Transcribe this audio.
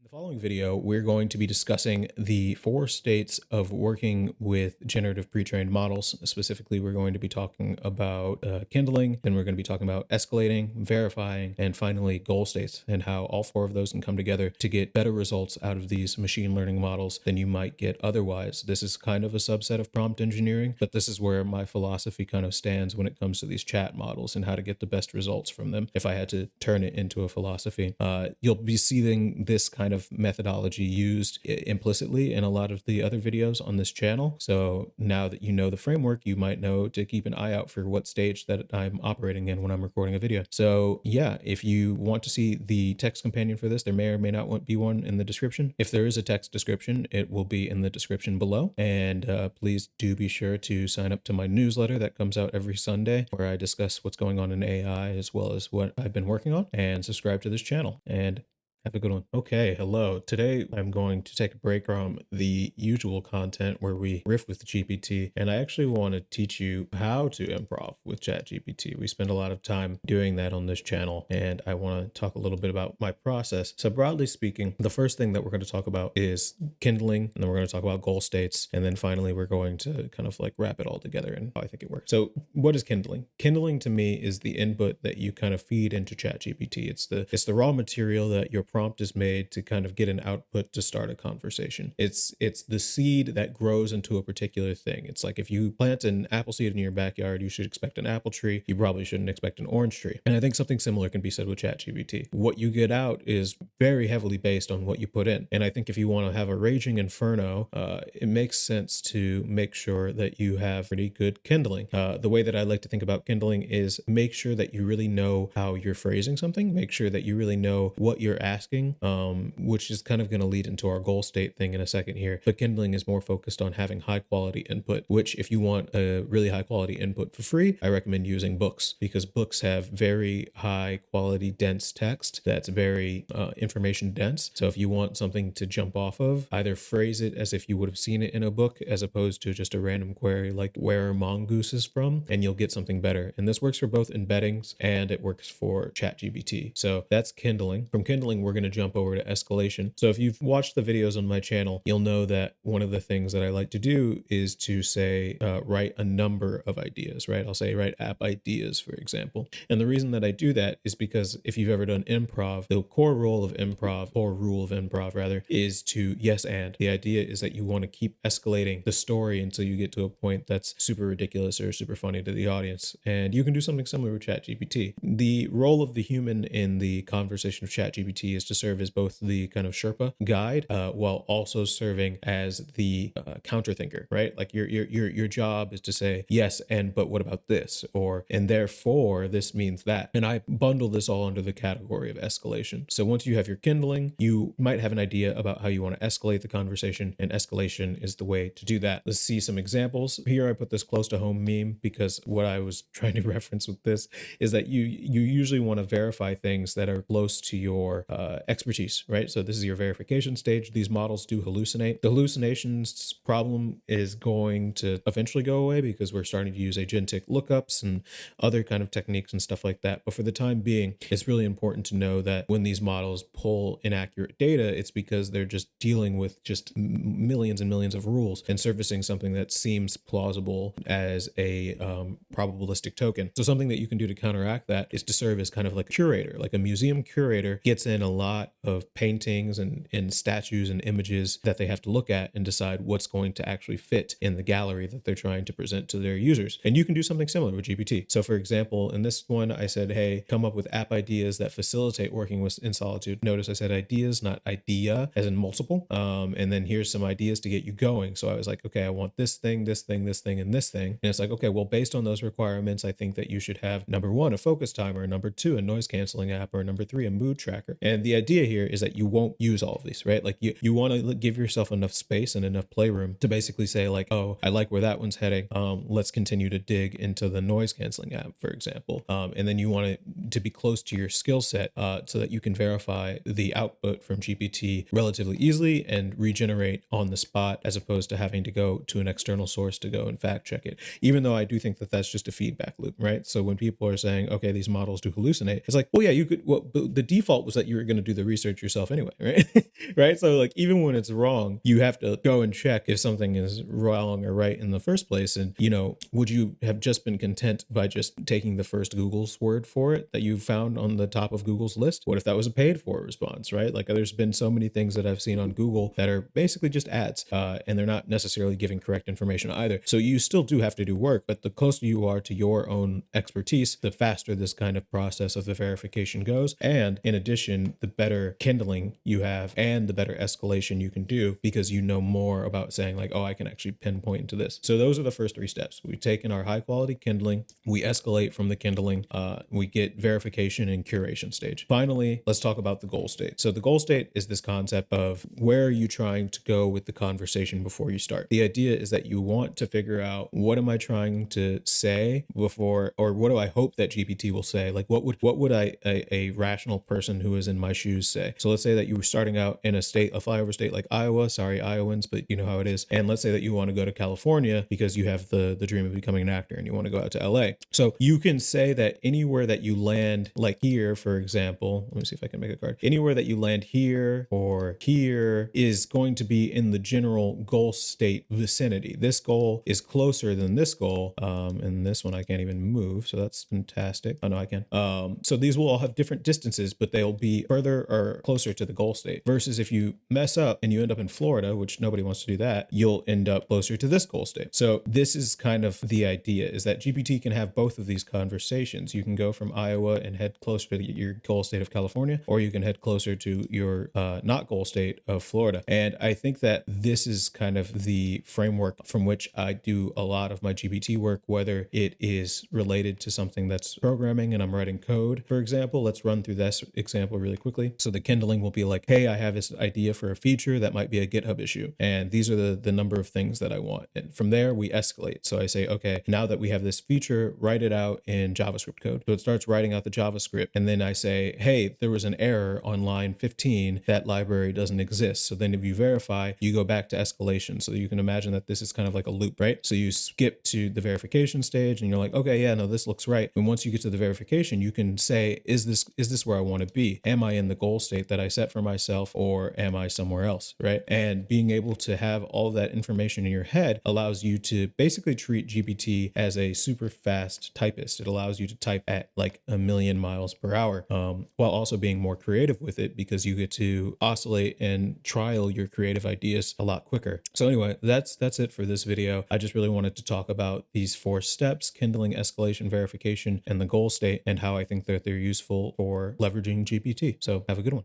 The following video, we're going to be discussing the 4 states of working with generative pre-trained models. Specifically, we're going to be talking about kindling, then we're going to be talking about escalating, verifying, and finally goal states, and how all 4 of those can come together to get better results out of these machine learning models than you might get otherwise. This is kind of a subset of prompt engineering, but this is where my philosophy kind of stands when it comes to these chat models and how to get the best results from them. If I had to turn it into a philosophy, you'll be seeing this kind of methodology used implicitly in a lot of the other videos on this channel. So now that you know the framework, you might know to keep an eye out for what stage that I'm operating in when I'm recording a video. So yeah, if you want to see the text companion for this, there may or may not be one in the description. If there is a text description, it will be in the description below. And please do be sure to sign up to my newsletter that comes out every Sunday, where I discuss what's going on in AI as well as what I've been working on, and subscribe to this channel. And have a good one. Okay, hello. Today I'm going to take a break from the usual content where we riff with GPT, and I actually want to teach you how to improv with ChatGPT. We spend a lot of time doing that on this channel, and I want to talk a little bit about my process. So broadly speaking, the first thing that we're going to talk about is kindling, and then we're going to talk about goal states, and then finally we're going to kind of like wrap it all together and how I think it works. So what is kindling? Kindling to me is the input that you kind of feed into ChatGPT. It's the raw material that your prompt is made to kind of get an output to start a conversation. It's the seed that grows into a particular thing. It's like if you plant an apple seed in your backyard, you should expect an apple tree. You probably shouldn't expect an orange tree. And I think something similar can be said with ChatGPT. What you get out is very heavily based on what you put in. And I think if you want to have a raging inferno, it makes sense to make sure that you have pretty good kindling. The way that I like to think about kindling is make sure that you really know how you're phrasing something. Make sure that you really know what you're asking, which is kind of going to lead into our goal state thing in a second here. But kindling is more focused on having high quality input, which if you want a really high quality input for free, I recommend using books, because books have very high quality dense text that's very information dense. So if you want something to jump off of, either phrase it as if you would have seen it in a book as opposed to just a random query like where are mongooses from, and you'll get something better. And this works for both embeddings and it works for ChatGPT. So that's kindling. From kindling, we're going to jump over to escalation. So if you've watched the videos on my channel, you'll know that one of the things that I like to do is to say, write a number of ideas, right? I'll say write app ideas, for example. And the reason that I do that is because if you've ever done improv, the core rule of improv rather, is to yes and. The idea is that you want to keep escalating the story until you get to a point that's super ridiculous or super funny to the audience. And you can do something similar with ChatGPT. The role of the human in the conversation of ChatGPT is to serve as both the kind of Sherpa guide, while also serving as the counter thinker, right? Like your job is to say yes and but what about this, or and therefore this means that. And I bundle this all under the category of escalation. So once you have your kindling, you might have an idea about how you want to escalate the conversation, and escalation is the way to do that. Let's see some examples. Here I put this close to home meme because what I was trying to reference with this is that you usually want to verify things that are close to your expertise, right? So this is your verification stage. These models do hallucinate. The hallucinations problem is going to eventually go away because we're starting to use agentic lookups and other kind of techniques and stuff like that. But for the time being, it's really important to know that when these models pull inaccurate data, it's because they're just dealing with just millions and millions of rules and servicing something that seems plausible as a probabilistic token. So something that you can do to counteract that is to serve as kind of like a curator, like a museum curator gets in a lot of paintings and statues and images that they have to look at and decide what's going to actually fit in the gallery that they're trying to present to their users. And you can do something similar with GPT. So for example, in this one, I said, hey, come up with app ideas that facilitate working in solitude. Notice I said ideas, not idea, as in multiple. And then here's some ideas to get you going. So I was like, okay, I want this thing, this thing, this thing, and this thing. And it's like, okay, well, based on those requirements, I think that you should have number 1, a focus timer, number 2, a noise canceling app, or number 3, a mood tracker. And the idea here is that you won't use all of these, right? Like you want to give yourself enough space and enough playroom to basically say like, oh, I like where that one's heading. Let's continue to dig into the noise canceling app, for example. And then you want it to be close to your skill set so that you can verify the output from GPT relatively easily and regenerate on the spot, as opposed to having to go to an external source to go and fact check it. Even though I do think that that's just a feedback loop, right? So when people are saying, okay, these models do hallucinate, it's like, well, yeah, you could, well, the default was that you were going going to do the research yourself anyway, right? Right. So like even when it's wrong, you have to go and check if something is wrong or right in the first place. And, would you have just been content by just taking the first Google's word for it that you found on the top of Google's list? What if that was a paid for response, right? Like there's been so many things that I've seen on Google that are basically just ads, and they're not necessarily giving correct information either. So you still do have to do work, but the closer you are to your own expertise, the faster this kind of process of the verification goes. And in addition, the better kindling you have and the better escalation you can do because you know more about saying like, oh, I can actually pinpoint into this. So those are the first three steps. We take in our high quality kindling, we escalate from the kindling, we get verification and curation stage. Finally, let's talk about the goal state. So the goal state is this concept of where are you trying to go with the conversation before you start. The idea is that you want to figure out what am I trying to say before, or what do I hope that GPT will say? Like what would a rational person who is in my shoes say? So let's say that you were starting out in a flyover state like Iowa, sorry Iowans, but you know how it is. And let's say that you want to go to California because you have the dream of becoming an actor and you want to go out to LA. So you can say that anywhere that you land, like here, for example, let me see if I can make a card. Anywhere that you land here or here is going to be in the general goal state vicinity. This goal is closer than this goal. And this one I can't even move. So that's fantastic. Oh no, I can. So these will all have different distances, but they'll be further or closer to the goal state. Versus if you mess up and you end up in Florida, which nobody wants to do that, you'll end up closer to this goal state. So this is kind of the idea, is that GPT can have both of these conversations. You can go from Iowa and head closer to your goal state of California, or you can head closer to your not goal state of Florida. And I think that this is kind of the framework from which I do a lot of my GPT work, whether it is related to something that's programming and I'm writing code. For example, let's run through this example really quickly. So the kindling will be like, hey, I have this idea for a feature that might be a GitHub issue. And these are the number of things that I want. And from there, we escalate. So I say, okay, now that we have this feature, write it out in JavaScript code. So it starts writing out the JavaScript. And then I say, hey, there was an error on line 15. That library doesn't exist. So then if you verify, you go back to escalation. So you can imagine that this is kind of like a loop, right? So you skip to the verification stage and you're like, okay, yeah, no, this looks right. And once you get to the verification, you can say, is this where I want to be? Am I in the goal state that I set for myself, or am I somewhere else, right? And being able to have all of that information in your head allows you to basically treat GPT as a super fast typist. It allows you to type at like 1,000,000 miles per hour, while also being more creative with it because you get to oscillate and trial your creative ideas a lot quicker. So anyway, that's it for this video. I just really wanted to talk about these 4 steps: kindling, escalation, verification, and the goal state, and how I think that they're useful for leveraging GPT. So have a good one.